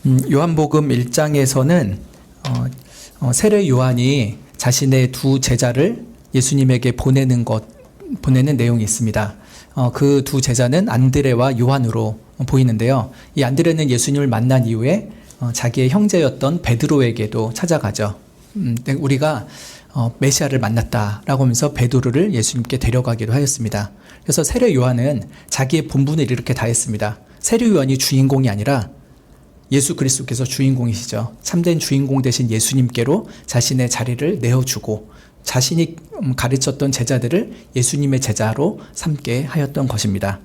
요한복음 1장에서는 세례 요한이 자신의 두 제자를 예수님에게 보내는 내용이 있습니다. 그 두 제자는 안드레와 요한으로 보이는데요. 이 안드레는 예수님을 만난 이후에 자기의 형제였던 베드로에게도 찾아가죠. 우리가 메시아를 만났다라고 하면서 베드로를 예수님께 데려가기도 하였습니다. 그래서 세례 요한은 자기의 본분을 이렇게 다했습니다. 세례 요한이 주인공이 아니라 예수 그리스도께서 주인공이시죠. 참된 주인공 되신 예수님께로 자신의 자리를 내어주고 자신이 가르쳤던 제자들을 예수님의 제자로 삼게 하였던 것입니다.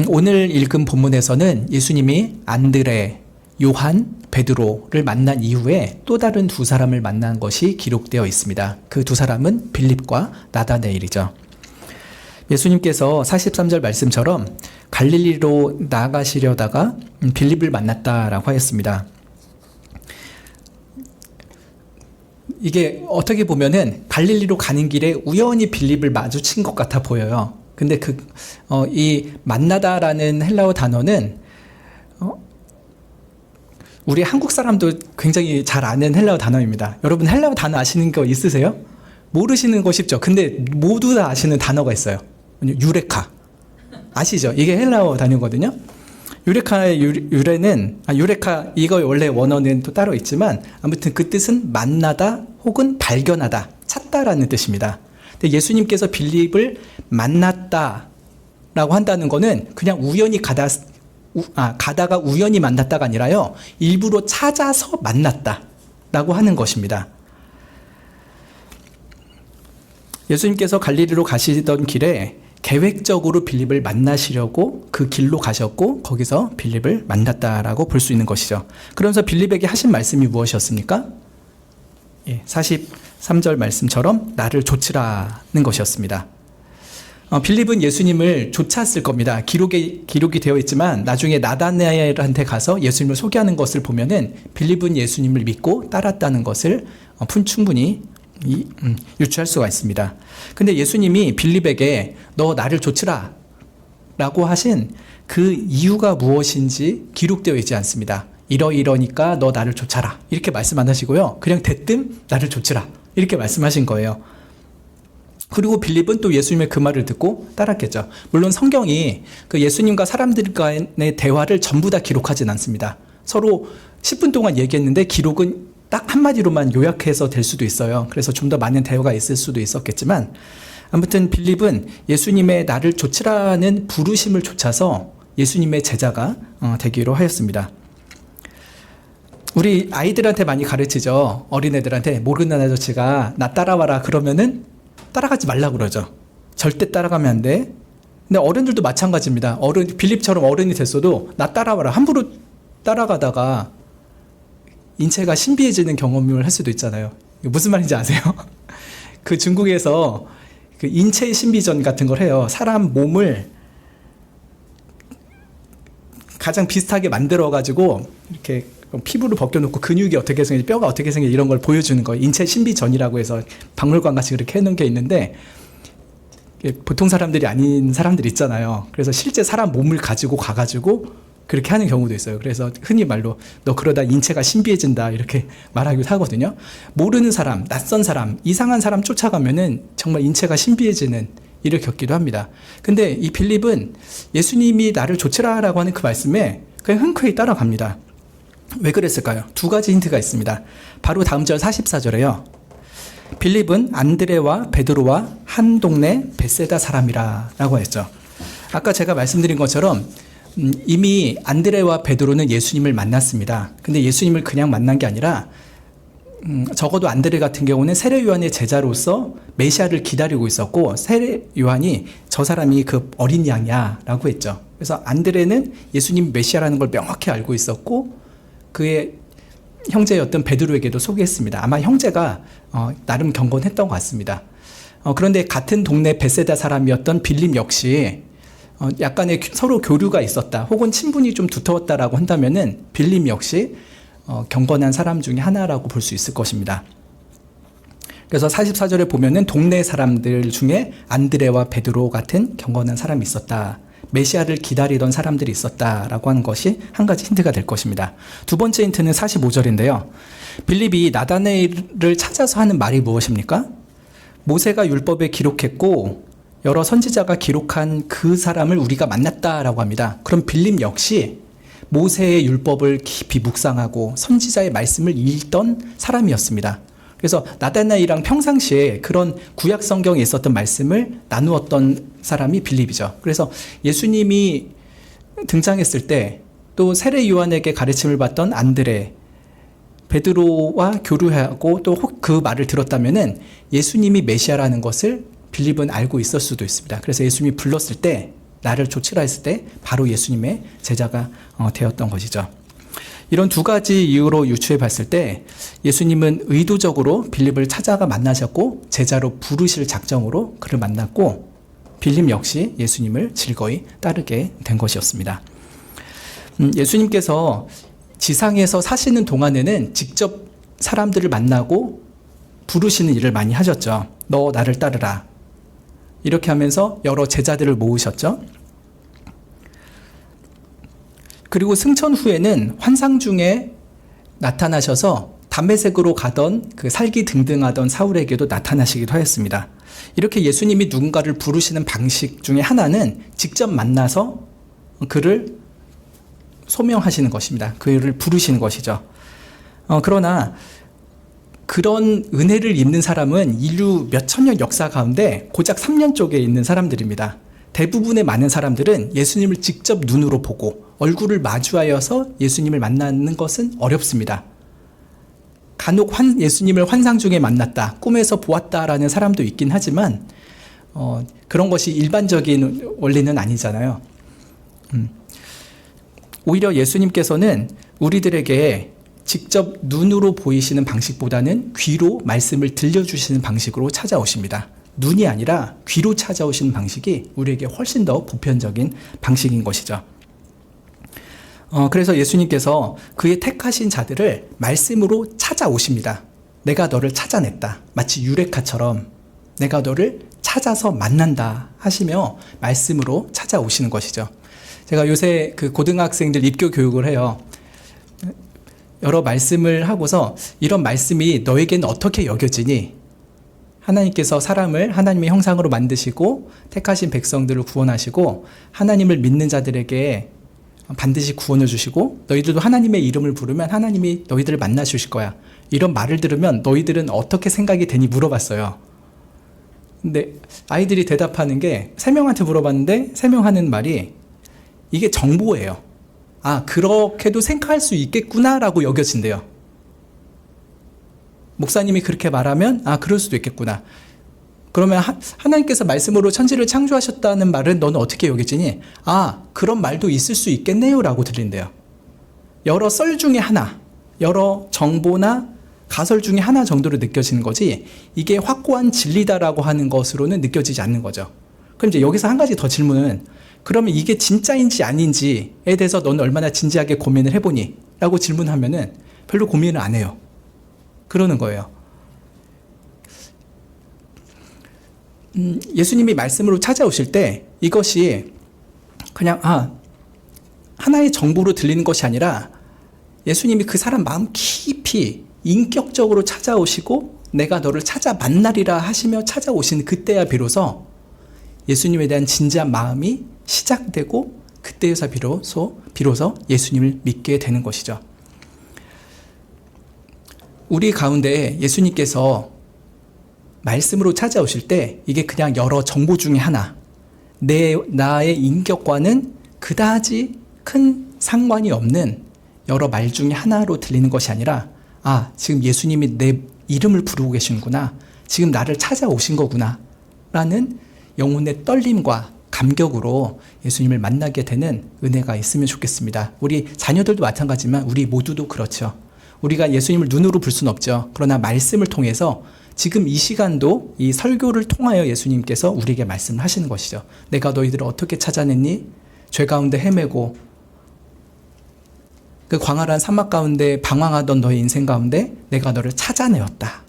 오늘 읽은 본문에서는 예수님이 안드레, 요한, 베드로를 만난 이후에 또 다른 두 사람을 만난 것이 기록되어 있습니다. 그 두 사람은 빌립과 나다네일이죠. 예수님께서 43절 말씀처럼 갈릴리로 나아가시려다가 빌립을 만났다라고 하였습니다. 이게 어떻게 보면은 갈릴리로 가는 길에 우연히 빌립을 마주친 것 같아 보여요. 근데 이 만나다라는 헬라어 단어는 우리 한국 사람도 굉장히 잘 아는 헬라어 단어입니다. 여러분 헬라어 단어 아시는 거 있으세요? 모르시는 거 쉽죠? 근데 모두 다 아시는 단어가 있어요. 유레카. 아시죠? 이게 헬라어 단어거든요. 유레카의 유래는, 유레카, 이거 원래 원어는 또 따로 있지만, 아무튼 그 뜻은 만나다 혹은 발견하다, 찾다라는 뜻입니다. 근데 예수님께서 빌립을 만났다라고 한다는 거는 그냥 우연히 가다가 우연히 만났다가 아니라요, 일부러 찾아서 만났다라고 하는 것입니다. 예수님께서 갈릴리로 가시던 길에 계획적으로 빌립을 만나시려고 그 길로 가셨고 거기서 빌립을 만났다라고 볼 수 있는 것이죠. 그러면서 빌립에게 하신 말씀이 무엇이었습니까? 43절 말씀처럼 나를 좇으라는 것이었습니다. 빌립은 예수님을 좇았을 겁니다. 기록이 되어 있지만 나중에 나다나엘한테 가서 예수님을 소개하는 것을 보면은 빌립은 예수님을 믿고 따랐다는 것을 충분히 유추할 수가 있습니다. 근데 예수님이 빌립에게 너 나를 좇으라 라고 하신 그 이유가 무엇인지 기록되어 있지 않습니다. 이러니까 너 나를 좇아라 이렇게 말씀 안 하시고요, 그냥 대뜸 나를 좇으라 이렇게 말씀하신 거예요. 그리고 빌립은 또 예수님의 그 말을 듣고 따랐겠죠. 물론 성경이 그 예수님과 사람들 간의 대화를 전부 다 기록하진 않습니다. 서로 10분 동안 얘기했는데 기록은 딱 한마디로만 요약해서 될 수도 있어요. 그래서 좀 더 많은 대화가 있을 수도 있었겠지만, 아무튼 빌립은 예수님의 나를 좇으라는 부르심을 좇아서 예수님의 제자가 되기로 하였습니다. 우리 아이들한테 많이 가르치죠. 어린애들한테 모르는 아저씨가 나 따라와라 그러면은 따라가지 말라고 그러죠. 절대 따라가면 안 돼. 근데 어른들도 마찬가지입니다. 빌립처럼 어른이 됐어도 나 따라와라 함부로 따라가다가 인체가 신비해지는 경험을 할 수도 있잖아요. 무슨 말인지 아세요? 그 중국에서 그 인체 신비전 같은 걸 해요. 사람 몸을 가장 비슷하게 만들어가지고 이렇게 피부를 벗겨놓고 근육이 어떻게 생긴지 뼈가 어떻게 생긴지 이런 걸 보여주는 거예요. 인체 신비전이라고 해서 박물관 같이 그렇게 해놓은 게 있는데, 보통 사람들이 아닌 사람들 있잖아요. 그래서 실제 사람 몸을 가지고 가가지고 그렇게 하는 경우도 있어요. 그래서 흔히 말로 너 그러다 인체가 신비해진다 이렇게 말하기도 하거든요. 모르는 사람, 낯선 사람, 이상한 사람 쫓아가면은 정말 인체가 신비해지는 일을 겪기도 합니다. 근데 이 빌립은 예수님이 나를 좇으라라고 하는 그 말씀에 그냥 흔쾌히 따라갑니다. 왜 그랬을까요? 두 가지 힌트가 있습니다. 바로 다음 절 44절에요. 빌립은 안드레와 베드로와 한 동네 벳세다 사람이라 라고 했죠. 아까 제가 말씀드린 것처럼 이미 안드레와 베드로는 예수님을 만났습니다. 근데 예수님을 그냥 만난 게 아니라 적어도 안드레 같은 경우는 세례 요한의 제자로서 메시아를 기다리고 있었고, 세례 요한이 저 사람이 그 어린 양이야 라고 했죠. 그래서 안드레는 예수님 메시아라는 걸 명확히 알고 있었고 그의 형제였던 베드로에게도 소개했습니다. 아마 형제가 나름 경건했던 것 같습니다. 그런데 같은 동네 벳세다 사람이었던 빌립 역시 약간의 서로 교류가 있었다 혹은 친분이 좀 두터웠다라고 한다면은 빌립 역시 경건한 사람 중에 하나라고 볼 수 있을 것입니다. 그래서 44절에 보면은 동네 사람들 중에 안드레와 베드로 같은 경건한 사람이 있었다. 메시아를 기다리던 사람들이 있었다라고 하는 것이 한 가지 힌트가 될 것입니다. 두 번째 힌트는 45절인데요. 빌립이 나다나엘을 찾아서 하는 말이 무엇입니까? 모세가 율법에 기록했고 여러 선지자가 기록한 그 사람을 우리가 만났다라고 합니다. 그럼 빌립 역시 모세의 율법을 깊이 묵상하고 선지자의 말씀을 읽던 사람이었습니다. 그래서 나다나엘이랑 평상시에 그런 구약 성경에 있었던 말씀을 나누었던 사람이 빌립이죠. 그래서 예수님이 등장했을 때 또 세례 요한에게 가르침을 받던 안드레, 베드로와 교류하고 또 그 말을 들었다면은 예수님이 메시아라는 것을 빌립은 알고 있을 수도 있습니다. 그래서 예수님이 불렀을 때, 나를 좇으라 했을 때 바로 예수님의 제자가 되었던 것이죠. 이런 두 가지 이유로 유추해 봤을 때 예수님은 의도적으로 빌립을 찾아가 만나셨고 제자로 부르실 작정으로 그를 만났고 빌립 역시 예수님을 즐거이 따르게 된 것이었습니다. 예수님께서 지상에서 사시는 동안에는 직접 사람들을 만나고 부르시는 일을 많이 하셨죠. 너 나를 따르라. 이렇게 하면서 여러 제자들을 모으셨죠. 그리고 승천 후에는 환상 중에 나타나셔서 담메색으로 가던 그 살기 등등하던 사울에게도 나타나시기도 하였습니다. 이렇게 예수님이 누군가를 부르시는 방식 중에 하나는 직접 만나서 그를 소명하시는 것입니다. 그를 부르시는 것이죠. 그러나 그런 은혜를 입는 사람은 인류 몇 천년 역사 가운데 고작 3년 쪽에 있는 사람들입니다. 대부분의 많은 사람들은 예수님을 직접 눈으로 보고 얼굴을 마주하여서 예수님을 만나는 것은 어렵습니다. 간혹 예수님을 환상 중에 만났다, 꿈에서 보았다라는 사람도 있긴 하지만 그런 것이 일반적인 원리는 아니잖아요. 오히려 예수님께서는 우리들에게 직접 눈으로 보이시는 방식보다는 귀로 말씀을 들려주시는 방식으로 찾아오십니다. 눈이 아니라 귀로 찾아오시는 방식이 우리에게 훨씬 더 보편적인 방식인 것이죠. 그래서 예수님께서 그의 택하신 자들을 말씀으로 찾아오십니다. 내가 너를 찾아냈다. 마치 유레카처럼 내가 너를 찾아서 만난다 하시며 말씀으로 찾아오시는 것이죠. 제가 요새 그 고등학생들 입교 교육을 해요. 여러 말씀을 하고서 이런 말씀이 너에게는 어떻게 여겨지니? 하나님께서 사람을 하나님의 형상으로 만드시고 택하신 백성들을 구원하시고 하나님을 믿는 자들에게 반드시 구원을 주시고 너희들도 하나님의 이름을 부르면 하나님이 너희들을 만나 주실 거야. 이런 말을 들으면 너희들은 어떻게 생각이 되니 물어봤어요. 근데 아이들이 대답하는 게 3명한테 물어봤는데 3명 하는 말이 이게 정보예요. 아, 그렇게도 생각할 수 있겠구나라고 여겨진대요. 목사님이 그렇게 말하면 아, 그럴 수도 있겠구나. 그러면 하나님께서 말씀으로 천지를 창조하셨다는 말은 너는 어떻게 여기지니? 아, 그런 말도 있을 수 있겠네요 라고 들린대요. 여러 썰 중에 하나, 여러 정보나 가설 중에 하나 정도로 느껴지는 거지 이게 확고한 진리다라고 하는 것으로는 느껴지지 않는 거죠. 그럼 이제 여기서 한 가지 더 질문은 그러면 이게 진짜인지 아닌지에 대해서 너는 얼마나 진지하게 고민을 해보니? 라고 질문하면은 별로 고민을 안 해요. 그러는 거예요. 예수님이 말씀으로 찾아오실 때 이것이 그냥 하나의 정보로 들리는 것이 아니라 예수님이 그 사람 마음 깊이 인격적으로 찾아오시고 내가 너를 찾아 만나리라 하시며 찾아오신 그때야 비로소 예수님에 대한 진지한 마음이 시작되고 그때에서 비로소 예수님을 믿게 되는 것이죠. 우리 가운데 예수님께서 말씀으로 찾아오실 때 이게 그냥 여러 정보 중에 하나, 나의 인격과는 그다지 큰 상관이 없는 여러 말 중에 하나로 들리는 것이 아니라 지금 예수님이 내 이름을 부르고 계시는구나. 지금 나를 찾아오신 거구나. 라는 영혼의 떨림과 감격으로 예수님을 만나게 되는 은혜가 있으면 좋겠습니다. 우리 자녀들도 마찬가지지만 우리 모두도 그렇죠. 우리가 예수님을 눈으로 볼 수는 없죠. 그러나 말씀을 통해서 지금 이 시간도 이 설교를 통하여 예수님께서 우리에게 말씀을 하시는 것이죠. 내가 너희들을 어떻게 찾아냈니? 죄 가운데 헤매고 그 광활한 사막 가운데 방황하던 너의 인생 가운데 내가 너를 찾아내었다.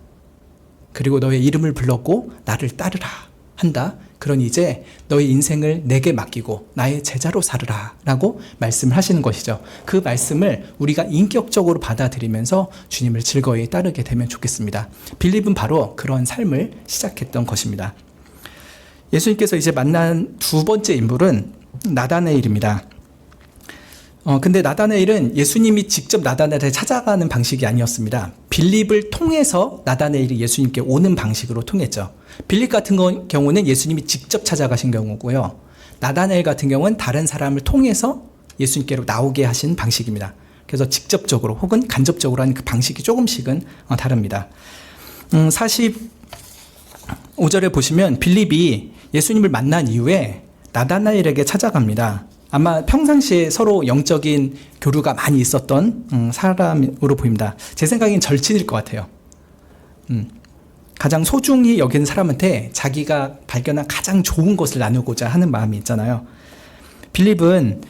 그리고 너의 이름을 불렀고 나를 따르라 한다. 그러니 이제 너의 인생을 내게 맡기고 나의 제자로 살으라 라고 말씀을 하시는 것이죠. 그 말씀을 우리가 인격적으로 받아들이면서 주님을 즐거이 따르게 되면 좋겠습니다. 빌립은 바로 그런 삶을 시작했던 것입니다. 예수님께서 이제 만난 두 번째 인물은 나다나엘입니다. 근데 나다나엘은 예수님이 직접 나다나엘을 찾아가는 방식이 아니었습니다. 빌립을 통해서 나다나엘이 예수님께 오는 방식으로 통했죠. 빌립 같은 경우는 예수님이 직접 찾아가신 경우고요. 나다나엘 같은 경우는 다른 사람을 통해서 예수님께로 나오게 하신 방식입니다. 그래서 직접적으로 혹은 간접적으로 하는 그 방식이 조금씩은 다릅니다. 45절에 보시면 빌립이 예수님을 만난 이후에 나다나엘에게 찾아갑니다. 아마 평상시에 서로 영적인 교류가 많이 있었던 사람으로 보입니다. 제 생각엔 절친일 것 같아요. 가장 소중히 여기는 사람한테 자기가 발견한 가장 좋은 것을 나누고자 하는 마음이 있잖아요. 빌립은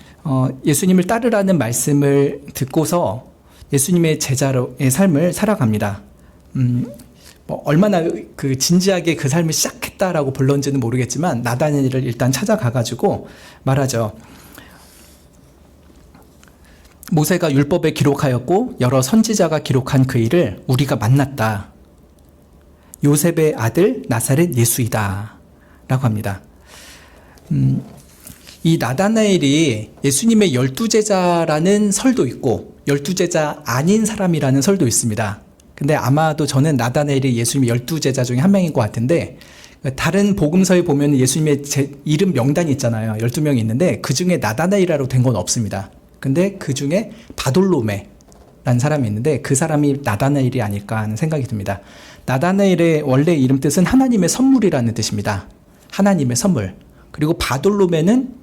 예수님을 따르라는 말씀을 듣고서 예수님의 제자로의 삶을 살아갑니다. 얼마나 그 진지하게 그 삶을 시작했다라고 불렀는지는 모르겠지만 나다나엘을 일단 찾아가가지고 말하죠. 모세가 율법에 기록하였고 여러 선지자가 기록한 그 일을 우리가 만났다. 요셉의 아들 나사렛 예수이다 라고 합니다. 이 나다나엘이 예수님의 12제자라는 설도 있고 12제자 아닌 사람이라는 설도 있습니다. 근데 아마도 저는 나다나엘이 예수님의 12제자 중에 한 명인 것 같은데, 다른 복음서에 보면 예수님의 이름 명단이 있잖아요. 12명이 있는데 그 중에 나다나엘이라고 된 건 없습니다. 근데 그 중에 바돌로메라는 사람이 있는데 그 사람이 나다나엘이 아닐까 하는 생각이 듭니다. 나다나엘의 원래 이름 뜻은 하나님의 선물이라는 뜻입니다. 하나님의 선물. 그리고 바돌로메는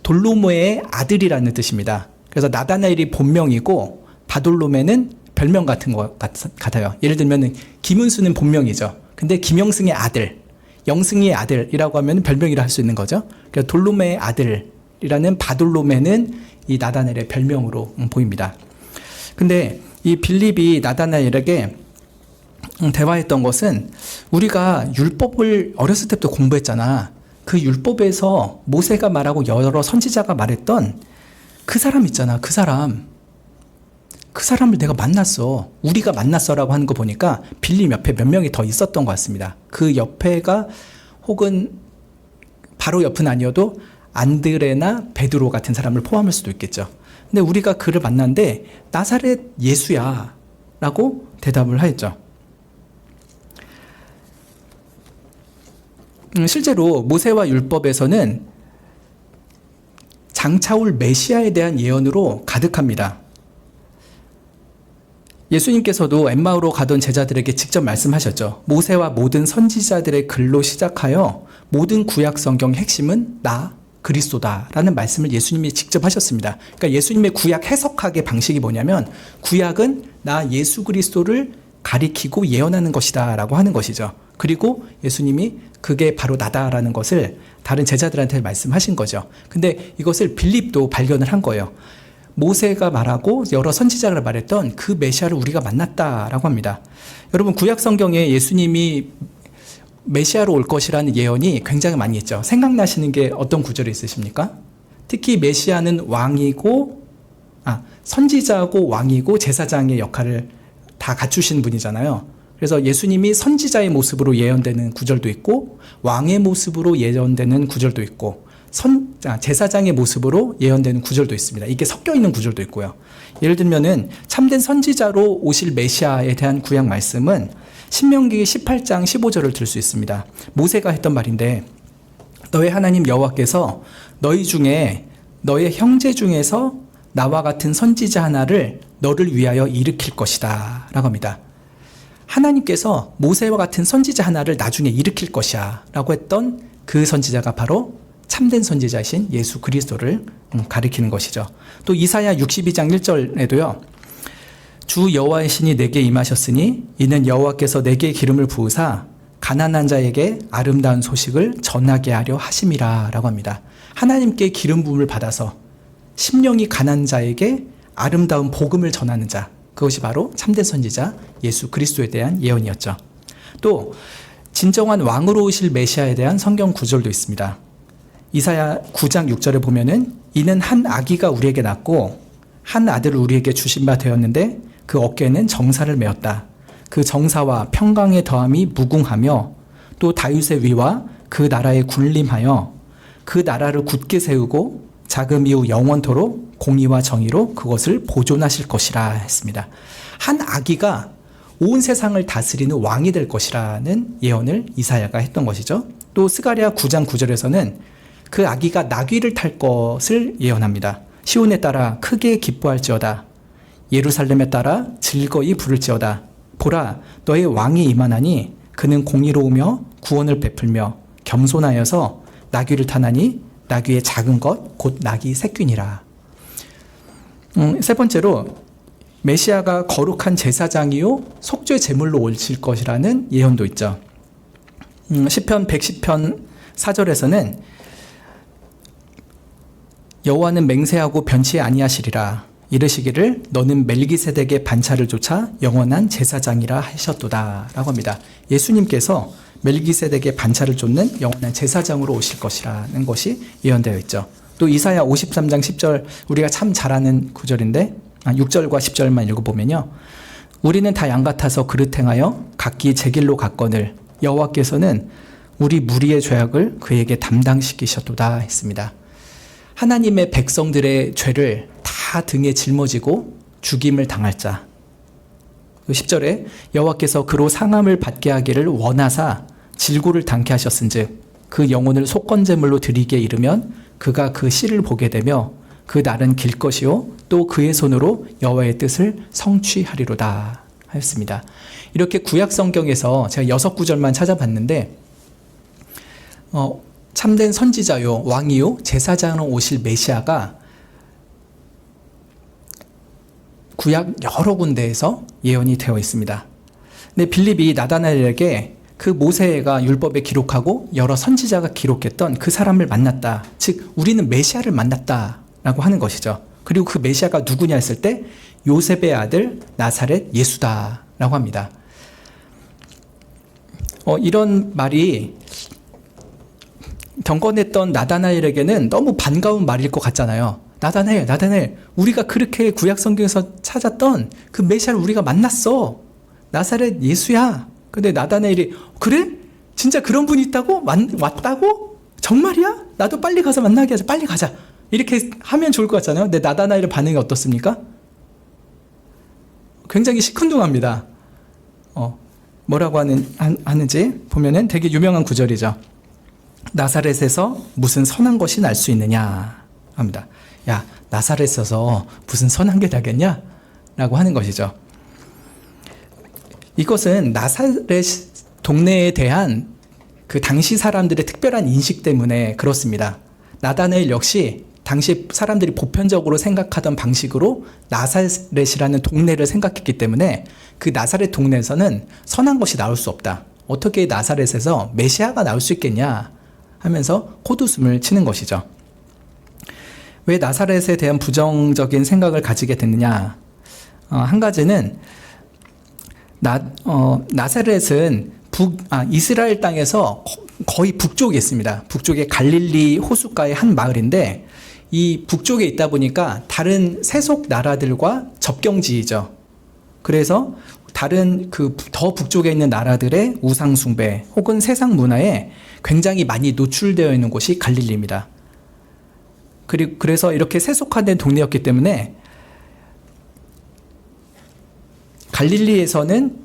돌로메의 아들이라는 뜻입니다. 그래서 나다나엘이 본명이고 바돌로메는 별명 같은 것 같아요. 예를 들면 김은수는 본명이죠. 근데 김영승의 아들, 영승이의 아들이라고 하면 별명이라 할 수 있는 거죠. 그래서 돌로메의 아들이라는 바돌로메는 이 나다나엘의 별명으로 보입니다. 근데 이 빌립이 나다나엘에게 대화했던 것은 우리가 율법을 어렸을 때부터 공부했잖아. 그 율법에서 모세가 말하고 여러 선지자가 말했던 그 사람 있잖아. 그 사람을 내가 만났어. 우리가 만났어라고 하는 거 보니까 빌립 옆에 몇 명이 더 있었던 것 같습니다. 그 옆에가 혹은 바로 옆은 아니어도 안드레나 베드로 같은 사람을 포함할 수도 있겠죠. 근데 우리가 그를 만났는데 나사렛 예수야 라고 대답을 하였죠. 실제로 모세와 율법에서는 장차올 메시아에 대한 예언으로 가득합니다. 예수님께서도 엠마오로 가던 제자들에게 직접 말씀하셨죠. 모세와 모든 선지자들의 글로 시작하여 모든 구약 성경 핵심은 나 그리스도다 라는 말씀을 예수님이 직접 하셨습니다. 그러니까 예수님의 구약 해석학의 방식이 뭐냐면 구약은 나 예수 그리스도를 가리키고 예언하는 것이다 라고 하는 것이죠. 그리고 예수님이 그게 바로 나다라는 것을 다른 제자들한테 말씀하신 거죠. 근데 이것을 빌립도 발견을 한 거예요. 모세가 말하고 여러 선지자가 말했던 그 메시아를 우리가 만났다라고 합니다. 여러분 구약 성경에 예수님이 메시아로 올 것이라는 예언이 굉장히 많이 있죠. 생각나시는 게 어떤 구절이 있으십니까? 특히 메시아는 선지자고 왕이고 제사장의 역할을 다 갖추신 분이잖아요. 그래서 예수님이 선지자의 모습으로 예언되는 구절도 있고 왕의 모습으로 예언되는 구절도 있고 제사장의 모습으로 예언되는 구절도 있습니다. 이게 섞여 있는 구절도 있고요. 예를 들면은 참된 선지자로 오실 메시아에 대한 구약 말씀은 신명기 18장 15절을 들 수 있습니다. 모세가 했던 말인데 너의 하나님 여호와께서 너희 중에 너의 형제 중에서 나와 같은 선지자 하나를 너를 위하여 일으킬 것이다 라고 합니다. 하나님께서 모세와 같은 선지자 하나를 나중에 일으킬 것이야 라고 했던 그 선지자가 바로 참된 선지자이신 예수 그리스도를 가리키는 것이죠. 또 이사야 62장 1절에도요. 주 여호와의 신이 내게 임하셨으니 이는 여호와께서 내게 기름을 부으사 가난한 자에게 아름다운 소식을 전하게 하려 하심이라 라고 합니다. 하나님께 기름 부음을 받아서 심령이 가난한 자에게 아름다운 복음을 전하는 자, 그것이 바로 참된 선지자 예수 그리스도에 대한 예언이었죠. 또 진정한 왕으로 오실 메시아에 대한 성경 구절도 있습니다. 이사야 9장 6절에 보면은 이는 한 아기가 우리에게 낳고 한 아들을 우리에게 주신 바 되었는데 그 어깨에는 정사를 메었다. 그 정사와 평강의 더함이 무궁하며 또 다윗의 위와 그 나라에 군림하여 그 나라를 굳게 세우고 자금 이후 영원토록 공의와 정의로 그것을 보존하실 것이라 했습니다. 한 아기가 온 세상을 다스리는 왕이 될 것이라는 예언을 이사야가 했던 것이죠. 또 스가랴 9장 9절에서는 그 아기가 나귀를 탈 것을 예언합니다. 시온에 따라 크게 기뻐할지어다. 예루살렘에 따라 즐거이 부를지어다. 보라, 너의 왕이 임하나니 그는 공의로우며 구원을 베풀며 겸손하여서 나귀를 타나니 나귀의 작은 것 곧 나귀 새끼니라. 세 번째로 메시아가 거룩한 제사장이요 속죄 제물로 오실 것이라는 예언도 있죠. 시편 110편 4절에서는 여호와는 맹세하고 변치 아니하시리라. 이르시기를 너는 멜기세덱의 반차를 쫓아 영원한 제사장이라 하셨도다 라고 합니다. 예수님께서 멜기세덱의 반차를 쫓는 영원한 제사장으로 오실 것이라는 것이 예언되어 있죠. 또 이사야 53장 10절 우리가 참 잘 아는 구절인데 6절과 10절만 읽어보면요. 우리는 다 양 같아서 그릇 행하여 각기 제 길로 갔거늘 여호와께서는 우리 무리의 죄악을 그에게 담당시키셨도다 했습니다. 하나님의 백성들의 죄를 다 등에 짊어지고 죽임을 당할 자. 10절에 여호와께서 그로 상함을 받게 하기를 원하사 질고를 당케 하셨은즉 그 영혼을 속건제물로 드리게 이르면 그가 그 씨를 보게 되며 그 날은 길 것이요 또 그의 손으로 여호와의 뜻을 성취하리로다 하였습니다. 이렇게 구약 성경에서 제가 6구절만 찾아봤는데 참된 선지자요 왕이요 제사장으로 오실 메시아가 구약 여러 군데에서 예언이 되어 있습니다. 근데 빌립이 나다나엘에게 그 모세가 율법에 기록하고 여러 선지자가 기록했던 그 사람을 만났다. 즉 우리는 메시아를 만났다라고 하는 것이죠. 그리고 그 메시아가 누구냐 했을 때 요셉의 아들 나사렛 예수다라고 합니다. 이런 말이 경건했던 나다나엘에게는 너무 반가운 말일 것 같잖아요. 나다나엘, 우리가 그렇게 구약 성경에서 찾았던 그 메시아를 우리가 만났어. 나사렛 예수야. 근데 나다나엘이 그래? 진짜 그런 분이 있다고? 왔다고? 정말이야? 나도 빨리 가서 만나게 하자. 빨리 가자. 이렇게 하면 좋을 것 같잖아요. 근데 나다나엘의 반응이 어떻습니까? 굉장히 시큰둥합니다. 뭐라고 하는지 보면은 되게 유명한 구절이죠. 나사렛에서 무슨 선한 것이 날 수 있느냐 합니다. 야, 나사렛에서 무슨 선한 게 나겠냐? 라고 하는 것이죠. 이것은 나사렛 동네에 대한 그 당시 사람들의 특별한 인식 때문에 그렇습니다. 나다나엘 역시 당시 사람들이 보편적으로 생각하던 방식으로 나사렛이라는 동네를 생각했기 때문에 그 나사렛 동네에서는 선한 것이 나올 수 없다. 어떻게 나사렛에서 메시아가 나올 수 있겠냐 하면서 콧웃음을 치는 것이죠. 왜 나사렛에 대한 부정적인 생각을 가지게 됐느냐? 한 가지는 나사렛은 이스라엘 땅에서 거의 북쪽에 있습니다. 북쪽에 갈릴리 호숫가의 한 마을인데 이 북쪽에 있다 보니까 다른 세속 나라들과 접경지이죠. 그래서 다른 그 더 북쪽에 있는 나라들의 우상 숭배 혹은 세상 문화에 굉장히 많이 노출되어 있는 곳이 갈릴리입니다. 그래서 이렇게 세속화된 동네였기 때문에 갈릴리에서는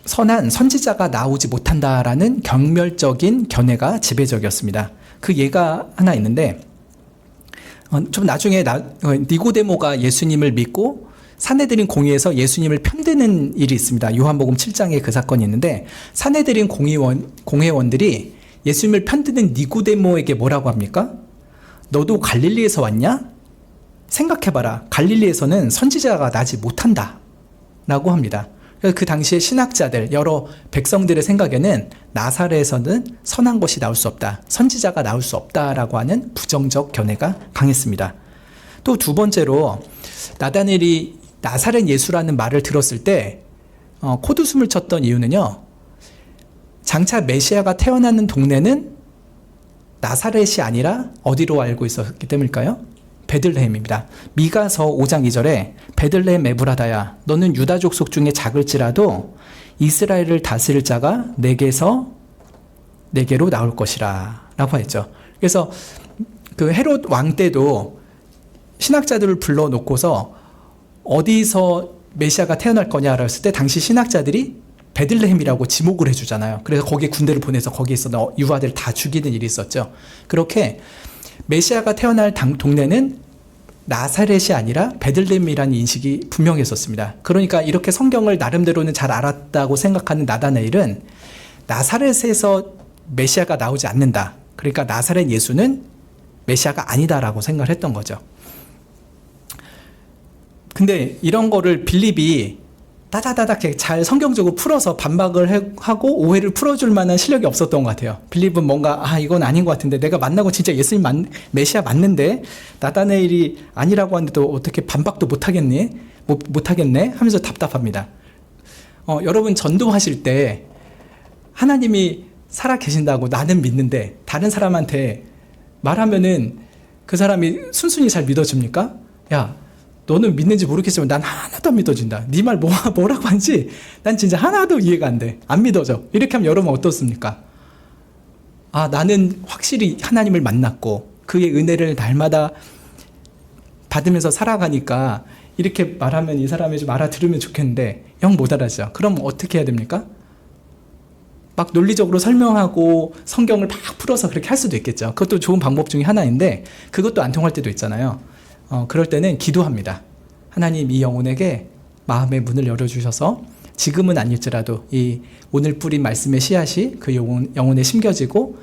선한 선지자가 나오지 못한다라는 경멸적인 견해가 지배적이었습니다. 그 예가 하나 있는데 좀 나중에 니고데모가 예수님을 믿고 사내들인 공회에서 예수님을 편드는 일이 있습니다. 요한복음 7장에 그 사건이 있는데 사내들인 공회원들이 예수님을 편드는 니고데모에게 뭐라고 합니까? 너도 갈릴리에서 왔냐? 생각해봐라. 갈릴리에서는 선지자가 나지 못한다 라고 합니다. 그 당시에 신학자들, 여러 백성들의 생각에는 나사렛에서는 선한 것이 나올 수 없다. 선지자가 나올 수 없다라고 하는 부정적 견해가 강했습니다. 또 두 번째로 나다나엘이 나사렛 예수라는 말을 들었을 때 콧웃음을 쳤던 이유는요. 장차 메시아가 태어나는 동네는 나사렛이 아니라 어디로 알고 있었기 때문일까요? 베들레헴입니다. 미가서 5장 2절에 베들레헴 에브라다야 너는 유다 족속 중에 작을지라도 이스라엘을 다스릴 자가 내게로 나올 것이라 라고 했죠. 그래서 그 헤롯 왕 때도 신학자들을 불러놓고서 어디서 메시아가 태어날 거냐라고 했을 때 당시 신학자들이 베들레헴이라고 지목을 해주잖아요. 그래서 거기에 군대를 보내서 거기에 있던 유아들 다 죽이는 일이 있었죠. 그렇게 메시아가 태어날 동네는 나사렛이 아니라 베들레헴이라는 인식이 분명했었습니다. 그러니까 이렇게 성경을 나름대로는 잘 알았다고 생각하는 나다나엘은 나사렛에서 메시아가 나오지 않는다. 그러니까 나사렛 예수는 메시아가 아니다라고 생각을 했던 거죠. 근데 이런 거를 빌립이 따다다닥 잘 성경적으로 풀어서 반박을 하고 오해를 풀어줄 만한 실력이 없었던 것 같아요. 빌립은 뭔가 이건 아닌 것 같은데 내가 만나고 진짜 예수님 메시아 맞는데 나다나엘이 아니라고 하는데 어떻게 반박도 못하겠네 하면서 답답합니다. 여러분 전도하실 때 하나님이 살아 계신다고 나는 믿는데 다른 사람한테 말하면은 그 사람이 순순히 잘 믿어줍니까? 야 너는 믿는지 모르겠지만 난 하나도 안 믿어진다. 네 말 뭐라고 하는지 난 진짜 하나도 이해가 안 돼. 안 믿어져. 이렇게 하면 여러분 어떻습니까? 나는 확실히 하나님을 만났고 그의 은혜를 날마다 받으면서 살아가니까 이렇게 말하면 이 사람이 좀 알아들으면 좋겠는데 영 못 알아죠. 그럼 어떻게 해야 됩니까? 막 논리적으로 설명하고 성경을 막 풀어서 그렇게 할 수도 있겠죠. 그것도 좋은 방법 중에 하나인데 그것도 안 통할 때도 있잖아요. 그럴 때는 기도합니다. 하나님 이 영혼에게 마음의 문을 열어주셔서 지금은 아닐지라도 이 오늘 뿌린 말씀의 씨앗이 그 영혼에 심겨지고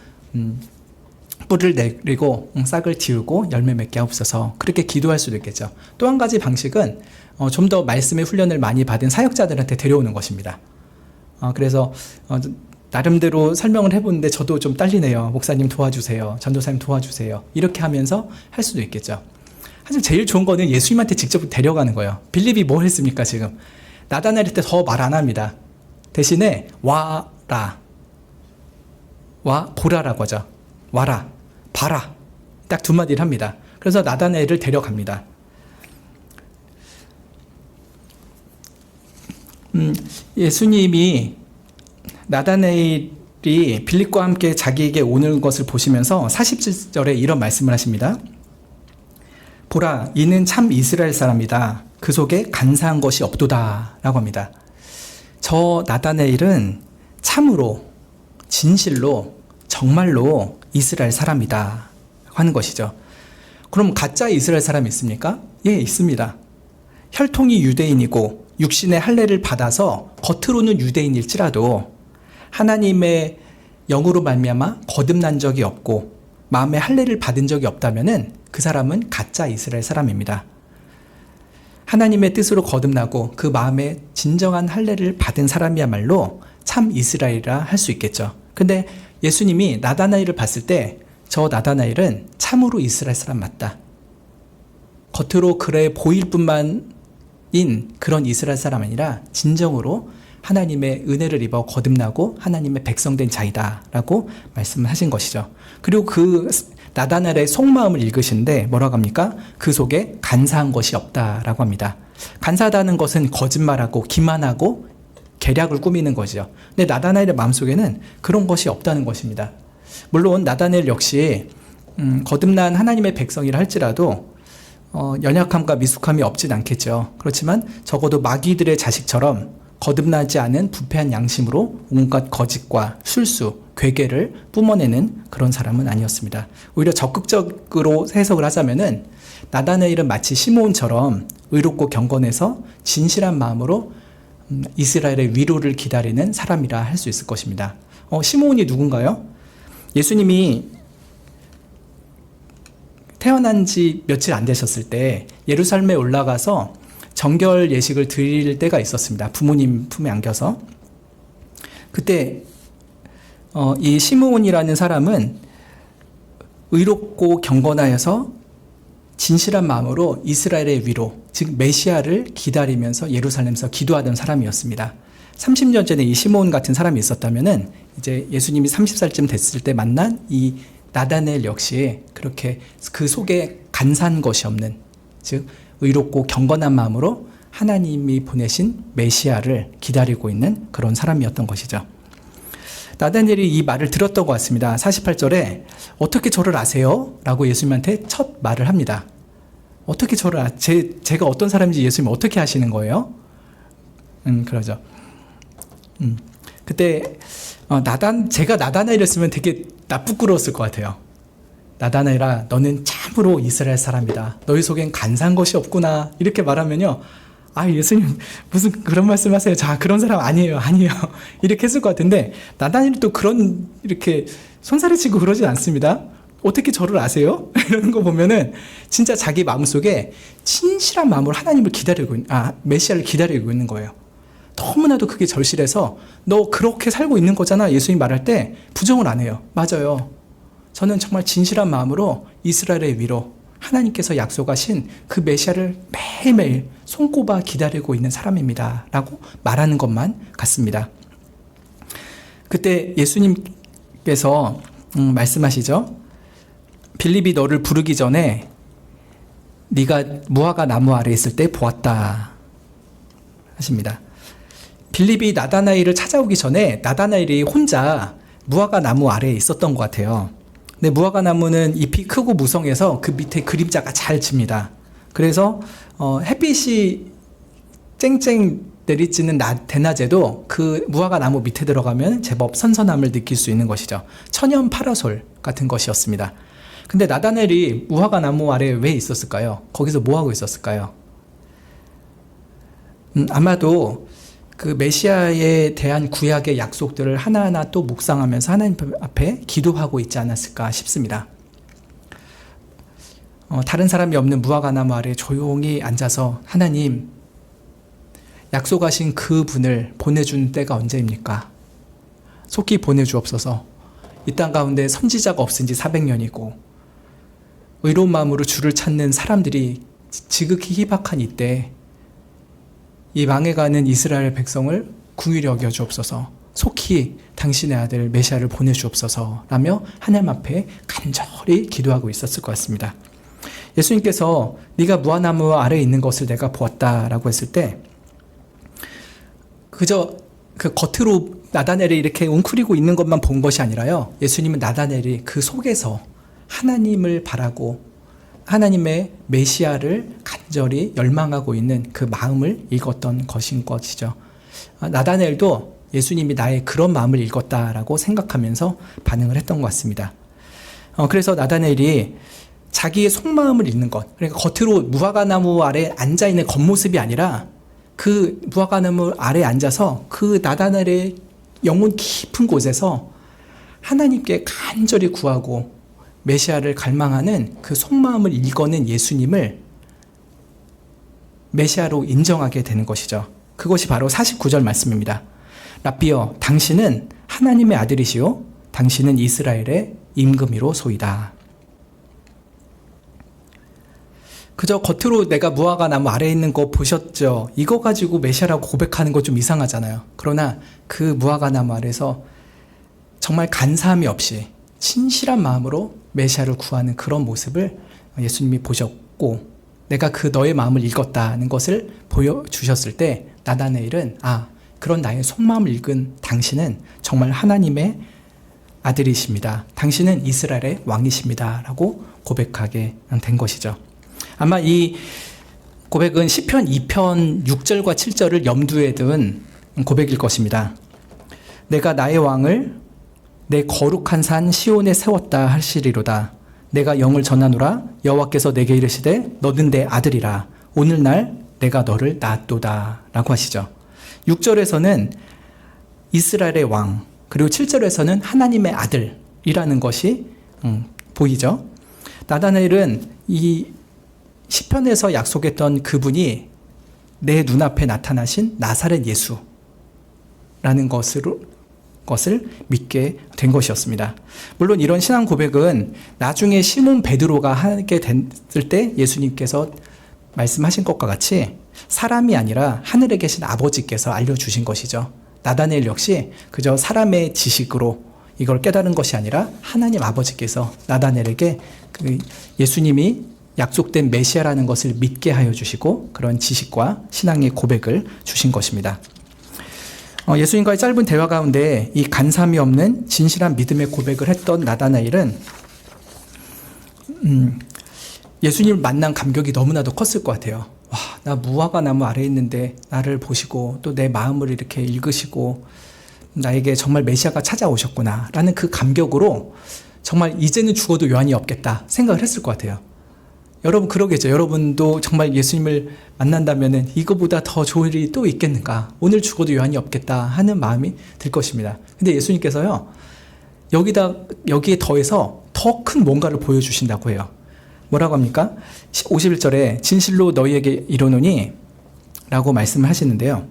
뿔을 내리고 싹을 틔우고 열매 맺게 하옵소서. 그렇게 기도할 수도 있겠죠. 또 한 가지 방식은 좀 더 말씀의 훈련을 많이 받은 사역자들한테 데려오는 것입니다. 그래서 나름대로 설명을 해보는데 저도 좀 딸리네요. 목사님 도와주세요. 전도사님 도와주세요. 이렇게 하면서 할 수도 있겠죠. 하지만 제일 좋은 거는 예수님한테 직접 데려가는 거예요. 빌립이 뭘 했습니까 지금? 나다나엘 때 더 말 안 합니다. 대신에 보라라고 하죠. 와라, 봐라. 딱 두 마디를 합니다. 그래서 나다나엘을 데려갑니다. 예수님이 나다나엘이 빌립과 함께 자기에게 오는 것을 보시면서 47절에 이런 말씀을 하십니다. 보라, 이는 참 이스라엘 사람이다. 그 속에 간사한 것이 없도다. 라고 합니다. 저 나다나엘은 참으로, 진실로, 정말로 이스라엘 사람이다. 하는 것이죠. 그럼 가짜 이스라엘 사람이 있습니까? 예, 있습니다. 혈통이 유대인이고 육신의 할례를 받아서 겉으로는 유대인일지라도 하나님의 영으로 말미암아 거듭난 적이 없고 마음의 할례를 받은 적이 없다면은 그 사람은 가짜 이스라엘 사람입니다. 하나님의 뜻으로 거듭나고 그 마음에 진정한 할례를 받은 사람이야말로 참 이스라엘이라 할 수 있겠죠. 근데 예수님이 나다나엘을 봤을 때 저 나다나엘은 참으로 이스라엘 사람 맞다. 겉으로 그래 보일 뿐만인 그런 이스라엘 사람 아니라 진정으로 하나님의 은혜를 입어 거듭나고 하나님의 백성된 자이다 라고 말씀을 하신 것이죠. 그리고 그 나다나엘의 속마음을 읽으시는데 뭐라고 합니까? 그 속에 간사한 것이 없다라고 합니다. 간사하다는 것은 거짓말하고 기만하고 계략을 꾸미는 거죠. 근데 나다나엘의 마음속에는 그런 것이 없다는 것입니다. 물론 나다나엘 역시 거듭난 하나님의 백성이라 할지라도 연약함과 미숙함이 없진 않겠죠. 그렇지만 적어도 마귀들의 자식처럼 거듭나지 않은 부패한 양심으로 온갖 거짓과 술수, 괴계를 뿜어내는 그런 사람은 아니었습니다. 오히려 적극적으로 해석을 하자면은 나다나엘은 마치 시므온처럼 의롭고 경건해서 진실한 마음으로 이스라엘의 위로를 기다리는 사람이라 할 수 있을 것입니다. 시므온이 누군가요? 예수님이 태어난 지 며칠 안 되셨을 때 예루살렘에 올라가서 정결 예식을 드릴 때가 있었습니다. 부모님 품에 안겨서. 그때 이 시므온이라는 사람은 의롭고 경건하여서 진실한 마음으로 이스라엘의 위로, 즉 메시아를 기다리면서 예루살렘에서 기도하던 사람이었습니다. 30년 전에 이 시므온 같은 사람이 있었다면은 이제 예수님이 30살쯤 됐을 때 만난 이 나다나엘 역시 그렇게 그 속에 간사한 것이 없는, 즉 의롭고 경건한 마음으로 하나님이 보내신 메시아를 기다리고 있는 그런 사람이었던 것이죠. 나다나엘이 이 말을 들었던 것 같습니다. 48절에 어떻게 저를 아세요? 라고 예수님한테 첫 말을 합니다. 어떻게 저를 제가 어떤 사람인지 예수님 어떻게 아시는 거예요? 그러죠. 그때 제가 나다나엘이었으면 되게 부끄러웠을 것 같아요. 나다나엘아, 너는 참으로 이스라엘 사람이다. 너희 속엔 간사한 것이 없구나. 이렇게 말하면요, 예수님 무슨 그런 말씀하세요? 자, 그런 사람 아니에요. 이렇게 했을 것 같은데, 나다나엘이 또 이렇게 손살을 치고 그러진 않습니다. 어떻게 저를 아세요? 이러는 거 보면은 진짜 자기 마음속에 진실한 마음으로 하나님을 메시아를 기다리고 있는 거예요. 너무나도 그게 절실해서 너 그렇게 살고 있는 거잖아. 예수님 말할 때 부정을 안 해요. 맞아요. 저는 정말 진실한 마음으로 이스라엘의 위로 하나님께서 약속하신 그 메시아를 매일매일 손꼽아 기다리고 있는 사람입니다. 라고 말하는 것만 같습니다. 그때 예수님께서 말씀하시죠. 빌립이 너를 부르기 전에 네가 무화과 나무 아래 있을 때 보았다 하십니다. 빌립이 나다나엘을 찾아오기 전에 나다나엘이 혼자 무화과 나무 아래에 있었던 것 같아요. 근데 무화과 나무는 잎이 크고 무성해서 그 밑에 그림자가 잘 칩니다. 그래서 햇빛이 쨍쨍 내리쬐는 대낮에도 그 무화과 나무 밑에 들어가면 제법 선선함을 느낄 수 있는 것이죠. 천연 파라솔 같은 것이었습니다. 근데 나다나엘이 무화과 나무 아래에 왜 있었을까요? 거기서 뭐 하고 있었을까요? 아마도 그 메시아에 대한 구약의 약속들을 하나하나 또 묵상하면서 하나님 앞에 기도하고 있지 않았을까 싶습니다. 다른 사람이 없는 무화과 나무 아래 조용히 앉아서 하나님, 약속하신 그 분을 보내주는 때가 언제입니까? 속히 보내주옵소서. 이 땅 가운데 선지자가 없은 지 400년이고 의로운 마음으로 주를 찾는 사람들이 지극히 희박한 이때 이 망해가는 이스라엘 백성을 긍휼히 여겨 주옵소서. 속히 당신의 아들 메시아를 보내주옵소서 라며 하나님 앞에 간절히 기도하고 있었을 것 같습니다. 예수님께서 네가 무화과나무 아래에 있는 것을 내가 보았다라고 했을 때 그저 그 겉으로 나다나엘이 이렇게 웅크리고 있는 것만 본 것이 아니라요, 예수님은 나다나엘이 그 속에서 하나님을 바라고 하나님의 메시아를 간절히 열망하고 있는 그 마음을 읽었던 것인 것이죠. 나다나엘도 예수님이 나의 그런 마음을 읽었다라고 생각하면서 반응을 했던 것 같습니다. 그래서 나다나엘이 자기의 속마음을 읽는 것, 그러니까 겉으로 무화과나무 아래 앉아있는 겉모습이 아니라 그 무화과나무 아래에 앉아서 그 나다나엘의 영혼 깊은 곳에서 하나님께 간절히 구하고 메시아를 갈망하는 그 속마음을 읽어낸 예수님을 메시아로 인정하게 되는 것이죠. 그것이 바로 49절 말씀입니다. 라삐여, 당신은 하나님의 아들이시요 당신은 이스라엘의 임금이로소이다. 그저 겉으로 내가 무화과나무 아래에 있는 거 보셨죠? 이거 가지고 메시아라고 고백하는 거 좀 이상하잖아요. 그러나 그 무화과나무 아래서 정말 간사함이 없이 진실한 마음으로 메시아를 구하는 그런 모습을 예수님이 보셨고, 내가 그 너의 마음을 읽었다는 것을 보여주셨을 때 나다나엘은 그런 나의 속마음을 읽은 당신은 정말 하나님의 아들이십니다. 당신은 이스라엘의 왕이십니다. 라고 고백하게 된 것이죠. 아마 이 고백은 시편 2편 6절과 7절을 염두에 둔 고백일 것입니다. 내가 나의 왕을 내 거룩한 산 시온에 세웠다 하시리로다. 내가 영을 전하노라. 여호와께서 내게 이르시되 너는 내 아들이라. 오늘날 내가 너를 낳았도다. 라고 하시죠. 6절에서는 이스라엘의 왕, 그리고 7절에서는 하나님의 아들이라는 것이 보이죠. 나다나엘은 이 시편에서 약속했던 그분이 내 눈앞에 나타나신 나사렛 예수라는 것을 믿게 된 것이었습니다. 물론 이런 신앙 고백은 나중에 시몬 베드로가 하게 됐을 때 예수님께서 말씀하신 것과 같이 사람이 아니라 하늘에 계신 아버지께서 알려주신 것이죠. 나다나엘 역시 그저 사람의 지식으로 이걸 깨달은 것이 아니라 하나님 아버지께서 나다나엘에게 그 예수님이 약속된 메시아라는 것을 믿게 하여 주시고 그런 지식과 신앙의 고백을 주신 것입니다. 예수님과의 짧은 대화 가운데 이 간삼이 없는 진실한 믿음의 고백을 했던 나다나엘은 예수님을 만난 감격이 너무나도 컸을 것 같아요. 와, 나 무화과 나무 아래에 있는데 나를 보시고 또 내 마음을 이렇게 읽으시고 나에게 정말 메시아가 찾아오셨구나 라는 그 감격으로 정말 이제는 죽어도 요한이 없겠다 생각을 했을 것 같아요. 여러분 그러겠죠. 여러분도 정말 예수님을 만난다면은 이거보다 더 좋은 일이 또 있겠는가? 오늘 죽어도 요한이 없겠다 하는 마음이 들 것입니다. 근데 예수님께서요, 여기에 더해서 더 큰 뭔가를 보여주신다고 해요. 뭐라고 합니까? 51절에 진실로 너희에게 이르노니 라고 말씀을 하시는데요.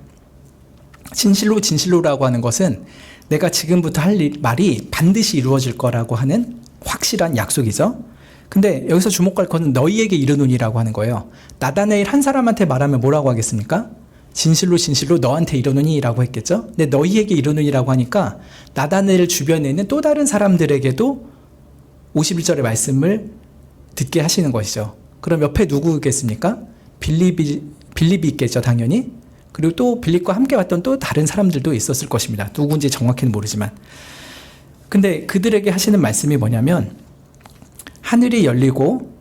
진실로라고 하는 것은 내가 지금부터 할 말이 반드시 이루어질 거라고 하는 확실한 약속이죠. 근데 여기서 주목할 것은 너희에게 이르노니라고 하는 거예요. 나다나엘 한 사람한테 말하면 뭐라고 하겠습니까? 진실로 너한테 이르노니라고 했겠죠. 근데 너희에게 이르노니라고 하니까 나다나엘 주변에 있는 또 다른 사람들에게도 51절의 말씀을 듣게 하시는 것이죠. 그럼 옆에 누구겠습니까? 빌립이 있겠죠, 당연히. 그리고 또 빌립과 함께 왔던 또 다른 사람들도 있었을 것입니다. 누군지 정확히는 모르지만. 근데 그들에게 하시는 말씀이 뭐냐면 하늘이 열리고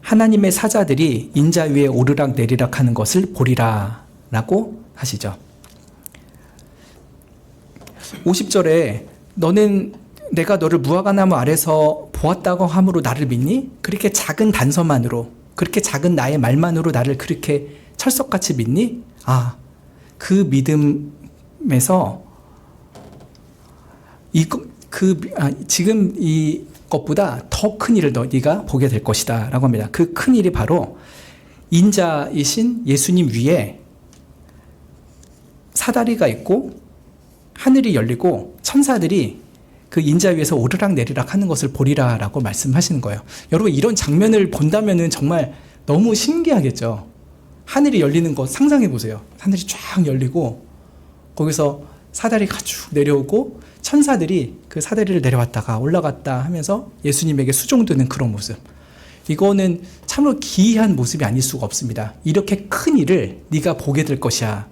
하나님의 사자들이 인자 위에 오르락 내리락 하는 것을 보리라 라고 하시죠. 50절에 너는 내가 너를 무화과나무 아래서 보았다고 함으로 나를 믿니? 그렇게 작은 단서만으로, 그렇게 작은 나의 말만으로 나를 그렇게 철석같이 믿니? 그 믿음에서 지금 이 것보다 더 큰 일을 네가 보게 될 것이다 라고 합니다. 그 큰 일이 바로 인자이신 예수님 위에 사다리가 있고 하늘이 열리고 천사들이 그 인자 위에서 오르락 내리락 하는 것을 보리라 라고 말씀하시는 거예요. 여러분 이런 장면을 본다면은 정말 너무 신기하겠죠. 하늘이 열리는 것 상상해 보세요. 하늘이 쫙 열리고 거기서 사다리가 쭉 내려오고 천사들이 그 사다리를 내려왔다가 올라갔다 하면서 예수님에게 수종드는 그런 모습. 이거는 참으로 기이한 모습이 아닐 수가 없습니다. 이렇게 큰 일을 네가 보게 될 것이야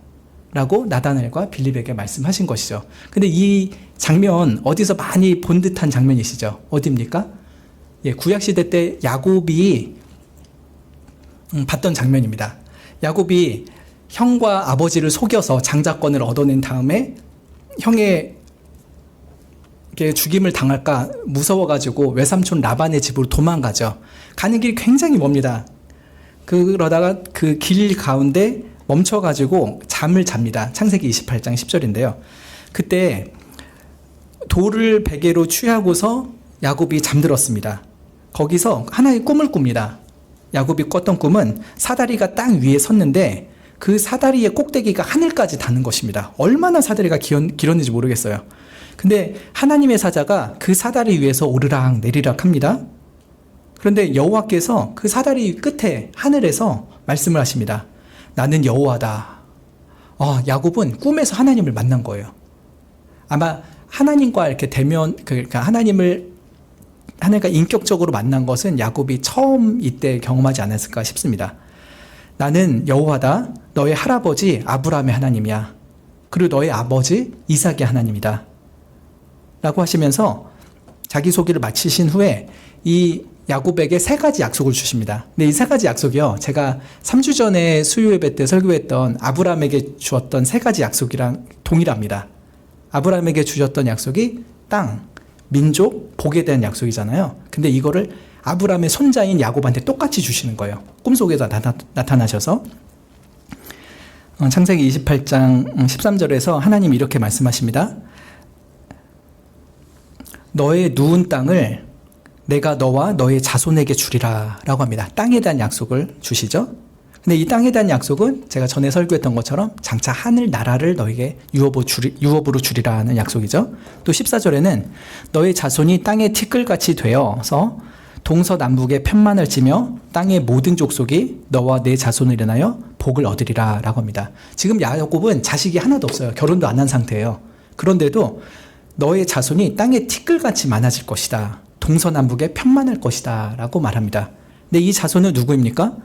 라고 나다나엘과 빌립에게 말씀하신 것이죠. 근데 이 장면 어디서 많이 본 듯한 장면이시죠? 어디입니까? 구약시대 때 야곱이 봤던 장면입니다. 야곱이 형과 아버지를 속여서 장자권을 얻어낸 다음에 형의 죽임을 당할까 무서워가지고 외삼촌 라반의 집으로 도망가죠. 가는 길이 굉장히 멉니다. 그러다가 그 길 가운데 멈춰가지고 잠을 잡니다. 창세기 28장 10절인데요. 그때 돌을 베개로 취하고서 야곱이 잠들었습니다. 거기서 하나의 꿈을 꿉니다. 야곱이 꿨던 꿈은 사다리가 땅 위에 섰는데 그 사다리의 꼭대기가 하늘까지 닿는 것입니다. 얼마나 사다리가 길었는지 모르겠어요. 근데 하나님의 사자가 그 사다리 위에서 오르락 내리락 합니다. 그런데 여호와께서 그 사다리 끝에 하늘에서 말씀을 하십니다. 나는 여호와다. 야곱은 꿈에서 하나님을 만난 거예요. 아마 하나님과 이렇게 그러니까 하나님과 인격적으로 만난 것은 야곱이 처음 이때 경험하지 않았을까 싶습니다. 나는 여호와다. 너의 할아버지 아브라함의 하나님이야. 그리고 너의 아버지 이삭의 하나님이다. 라고 하시면서 자기소개를 마치신 후에 이 야곱에게 3가지 약속을 주십니다. 근데 이 3가지 약속이요, 제가 3주 전에 수요예배 때 설교했던 아브라함에게 주었던 3가지 약속이랑 동일합니다. 아브라함에게 주셨던 약속이 땅, 민족, 복에 대한 약속이잖아요. 근데 이거를 아브라함의 손자인 야곱한테 똑같이 주시는 거예요. 꿈속에서 나타나셔서. 창세기 28장 13절에서 하나님이 이렇게 말씀하십니다. 너의 누운 땅을 내가 너와 너의 자손에게 주리라 라고 합니다. 땅에 대한 약속을 주시죠. 근데 이 땅에 대한 약속은 제가 전에 설교했던 것처럼 장차 하늘 나라를 너에게 유업으로 주리라 하는 약속이죠. 또 14절에는 너의 자손이 땅의 티끌같이 되어서 동서남북의 편만을 찌며 땅의 모든 족속이 너와 내 자손을 인하여 복을 얻으리라 라고 합니다. 지금 야곱은 자식이 하나도 없어요. 결혼도 안 한 상태예요. 그런데도 너의 자손이 땅에 티끌같이 많아질 것이다. 동서남북에 편만할 것이다 라고 말합니다. 근데 이 자손은 누구입니까?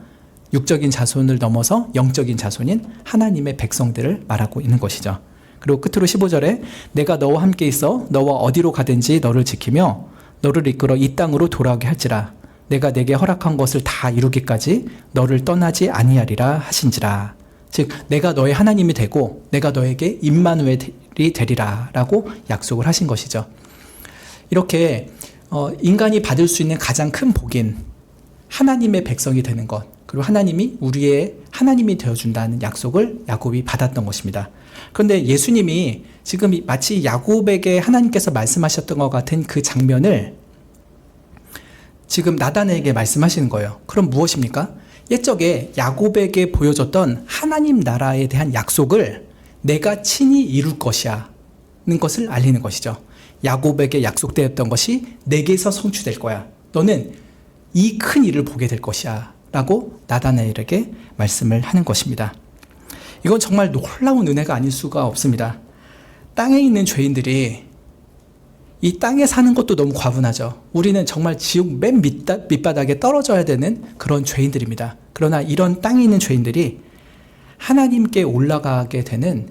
육적인 자손을 넘어서 영적인 자손인 하나님의 백성들을 말하고 있는 것이죠. 그리고 끝으로 15절에 내가 너와 함께 있어 너와 어디로 가든지 너를 지키며 너를 이끌어 이 땅으로 돌아오게 할지라. 내가 내게 허락한 것을 다 이루기까지 너를 떠나지 아니하리라 하신지라. 즉 내가 너의 하나님이 되고 내가 너에게 임마누엘이 되리라 라고 약속을 하신 것이죠. 이렇게 인간이 받을 수 있는 가장 큰 복인 하나님의 백성이 되는 것, 그리고 하나님이 우리의 하나님이 되어준다는 약속을 야곱이 받았던 것입니다. 그런데 예수님이 지금 마치 야곱에게 하나님께서 말씀하셨던 것 같은 그 장면을 지금 나단에게 말씀하시는 거예요. 그럼 무엇입니까? 옛적에 야곱에게 보여줬던 하나님 나라에 대한 약속을 내가 친히 이룰 것이야 는 것을 알리는 것이죠. 야곱에게 약속되었던 것이 내게서 성취될 거야. 너는 이 큰 일을 보게 될 것이야 라고 나다나엘에게 말씀을 하는 것입니다. 이건 정말 놀라운 은혜가 아닐 수가 없습니다. 땅에 있는 죄인들이 이 땅에 사는 것도 너무 과분하죠. 우리는 정말 지옥 맨 밑바닥에 떨어져야 되는 그런 죄인들입니다. 그러나 이런 땅에 있는 죄인들이 하나님께 올라가게 되는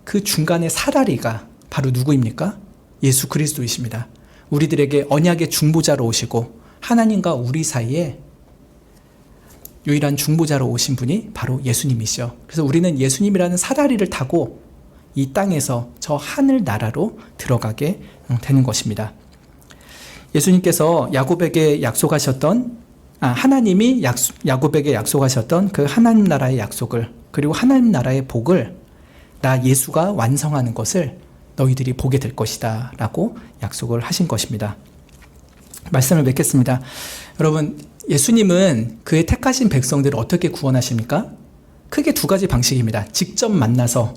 그 중간의 사다리가 바로 누구입니까? 예수 그리스도이십니다. 우리들에게 언약의 중보자로 오시고 하나님과 우리 사이에 유일한 중보자로 오신 분이 바로 예수님이시죠. 그래서 우리는 예수님이라는 사다리를 타고 이 땅에서 저 하늘 나라로 들어가게 되는 것입니다. 예수님께서 야곱에게 약속하셨던 하나님이 야곱에게 약속하셨던 그 하나님 나라의 약속을, 그리고 하나님 나라의 복을 나 예수가 완성하는 것을 너희들이 보게 될 것이다 라고 약속을 하신 것입니다. 말씀을 맺겠습니다. 여러분, 예수님은 그의 택하신 백성들을 어떻게 구원하십니까? 크게 두 가지 방식입니다. 직접 만나서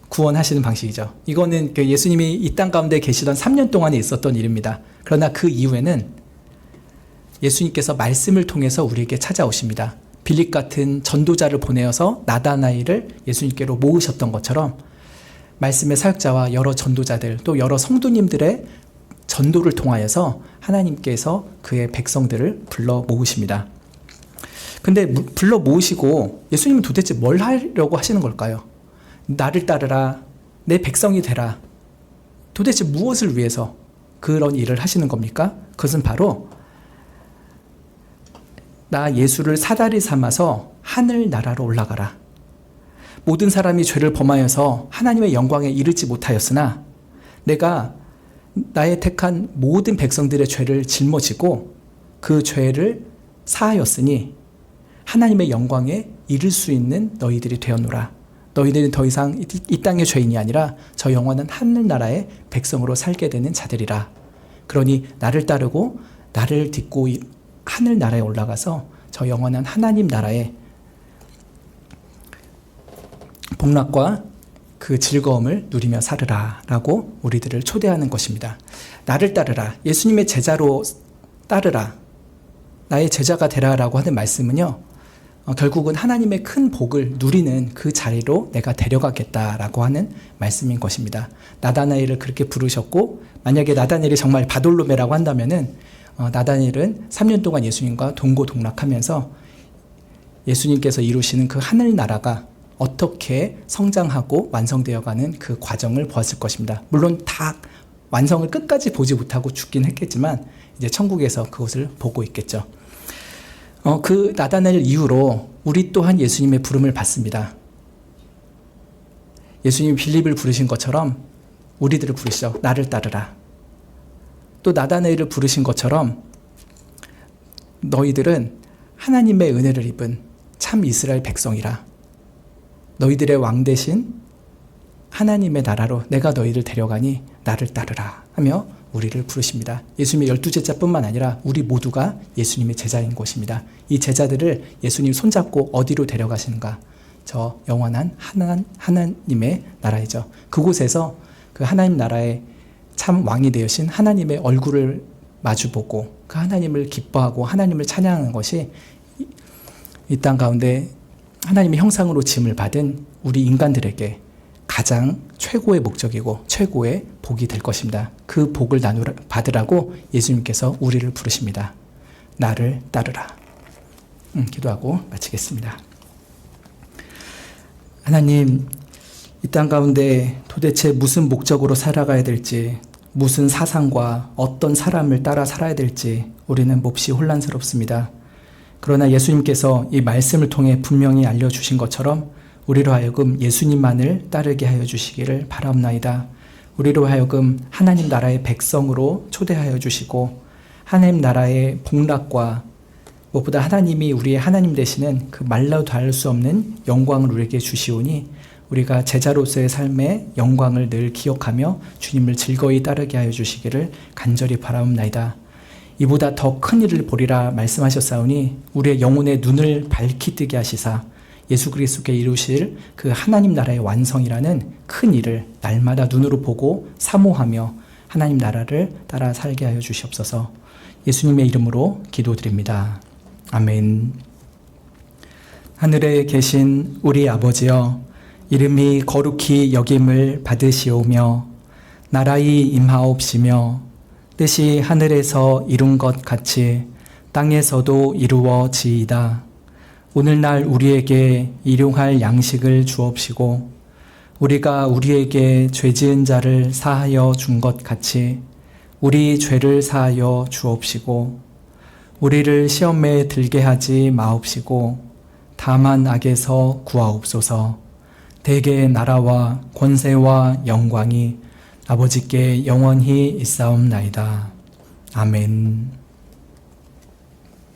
구원하시는 방식이죠. 이거는 예수님이 이 땅 가운데 계시던 3년 동안에 있었던 일입니다. 그러나 그 이후에는 예수님께서 말씀을 통해서 우리에게 찾아오십니다. 빌립 같은 전도자를 보내어서 나다나엘을 예수님께로 모으셨던 것처럼 말씀의 사역자와 여러 전도자들, 또 여러 성도님들의 전도를 통하여서 하나님께서 그의 백성들을 불러 모으십니다. 근데 불러 모으시고 예수님은 도대체 뭘 하려고 하시는 걸까요? 나를 따르라, 내 백성이 되라. 도대체 무엇을 위해서 그런 일을 하시는 겁니까? 그것은 바로 나 예수를 사다리 삼아서 하늘 나라로 올라가라. 모든 사람이 죄를 범하여서 하나님의 영광에 이르지 못하였으나 내가 나의 택한 모든 백성들의 죄를 짊어지고 그 죄를 사하였으니 하나님의 영광에 이를 수 있는 너희들이 되었노라. 너희들은 더 이상 이 땅의 죄인이 아니라 저 영원한 하늘나라의 백성으로 살게 되는 자들이라. 그러니 나를 따르고 나를 딛고 하늘나라에 올라가서 저 영원한 하나님 나라의 복락과 그 즐거움을 누리며 살으라 라고 우리들을 초대하는 것입니다. 나를 따르라, 예수님의 제자로 따르라, 나의 제자가 되라 라고 하는 말씀은요, 결국은 하나님의 큰 복을 누리는 그 자리로 내가 데려가겠다라고 하는 말씀인 것입니다. 나다나엘을 그렇게 부르셨고, 만약에 나다나엘이 정말 바돌로메라고 한다면은 나다나엘은 3년 동안 예수님과 동고동락하면서 예수님께서 이루시는 그 하늘나라가 어떻게 성장하고 완성되어가는 그 과정을 보았을 것입니다. 물론 다 완성을 끝까지 보지 못하고 죽긴 했겠지만 이제 천국에서 그것을 보고 있겠죠. 그 나다나엘 이후로 우리 또한 예수님의 부름을 받습니다. 예수님이 빌립을 부르신 것처럼 우리들을 부르시죠. 나를 따르라. 또 나다나엘을 부르신 것처럼 너희들은 하나님의 은혜를 입은 참 이스라엘 백성이라. 너희들의 왕 대신 하나님의 나라로 내가 너희를 데려가니 나를 따르라 하며 우리를 부르십니다. 예수님의 12제자뿐만 아니라 우리 모두가 예수님의 제자인 것입니다. 이 제자들을 예수님 손잡고 어디로 데려가시는가? 저 영원한 하나님의 나라이죠. 그곳에서 그 하나님 나라의 참 왕이 되으신 하나님의 얼굴을 마주보고 그 하나님을 기뻐하고 하나님을 찬양하는 것이 이 땅 가운데 하나님의 형상으로 지음을 받은 우리 인간들에게 가장 최고의 목적이고 최고의 복이 될 것입니다. 그 복을 받으라고 예수님께서 우리를 부르십니다. 나를 따르라. 기도하고 마치겠습니다. 하나님, 이 땅 가운데 도대체 무슨 목적으로 살아가야 될지, 무슨 사상과 어떤 사람을 따라 살아야 될지 우리는 몹시 혼란스럽습니다. 그러나 예수님께서 이 말씀을 통해 분명히 알려주신 것처럼 우리로 하여금 예수님만을 따르게 하여 주시기를 바라옵나이다. 우리로 하여금 하나님 나라의 백성으로 초대하여 주시고 하나님 나라의 복락과 무엇보다 하나님이 우리의 하나님 되시는 그 말로 다할 수 없는 영광을 우리에게 주시오니 우리가 제자로서의 삶의 영광을 늘 기억하며 주님을 즐거이 따르게 하여 주시기를 간절히 바라옵나이다. 이보다 더 큰 일을 보리라 말씀하셨사오니 우리의 영혼의 눈을 밝히 뜨게 하시사 예수 그리스도께 이루실 그 하나님 나라의 완성이라는 큰 일을 날마다 눈으로 보고 사모하며 하나님 나라를 따라 살게 하여 주시옵소서. 예수님의 이름으로 기도드립니다. 아멘. 하늘에 계신 우리 아버지여, 이름이 거룩히 여김을 받으시오며 나라의 임하옵시며 뜻이 하늘에서 이룬 것 같이 땅에서도 이루어지이다. 오늘날 우리에게 일용할 양식을 주옵시고 우리가 우리에게 죄지은 자를 사하여 준 것 같이 우리 죄를 사하여 주옵시고 우리를 시험에 들게 하지 마옵시고 다만 악에서 구하옵소서. 대개 나라와 권세와 영광이 아버지께 영원히 있사옵나이다. 아멘.